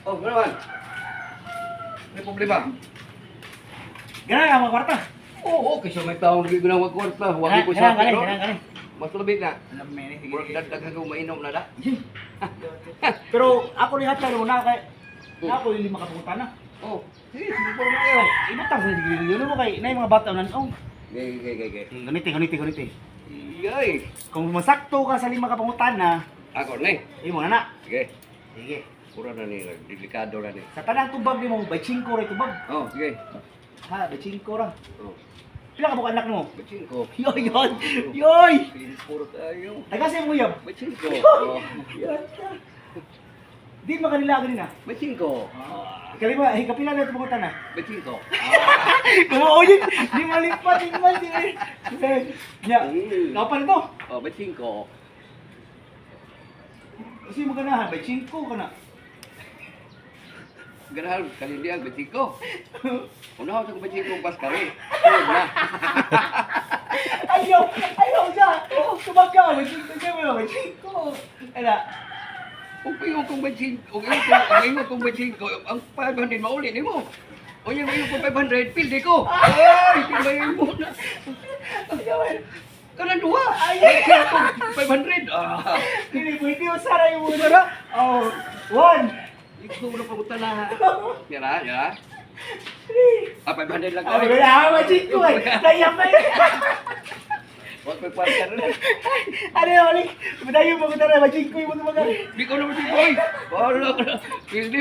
Oh, ano naman? May problema? Ganun ang mga kwarta. Oo, kasi may taong lagi ko na magkwarta. Huwag ko sa akin, no? Mas labig na. Alam mo yun, sige. Murag dagdag ka mainom na da. Pero ako lihat ka naman na kay ako yung lima kapunta na. Oh, sige, sige po na kayo. Ibutang sa sigilid yun mo kay na yung mga bata nan oh. Gay. Ganiti. Yay! Kung masakto ka sa lima kapunta na, Ako na imo na na. Sige, Sige. pura na ni, delikado na ni. Sa tanang tubag nimo by 5 ra tubag. Oh, sige. Ha, by 5 ra. Oh, Pila ka buka anak mo? bachin ko. Yoy. Puro tayo. Taga sa mo yab. Bachin ko. Oh, Di makanila ganina. bachin ko. Kalima, kapila na pumunta na. Bachin ko. Kumuoyin, di malipat, di man di. Ya, kapan ito? Oh, bachin ko. Kasi mo ganahan, by 5 ka na. Ganahan, kalindi ang bachin ko. Unaw sa bachin ko pas kami. Tulog na. Ayaw siya. Tumag ka, by 5 ka mo, by 5. Ala, Kung piyong kong bachin, kung bachin ko, ang 500 mauli ni mo. O yung kong 500, pildi ko. Ay, pildi mo na. Kanan dua. Ay, 500. Ah. hindi pwede yung saray mo na. Oh, 1. Ikaw na pamunta na. Yan. 3. 500 lang Oh, kami. wala, majik ko eh. Kaya pa eh. Huwag may partner na. Ano yung ulit? Madayo mo ko na, majik ko yung mga Di ko naman si Boy. Bahala ka na. Pildi.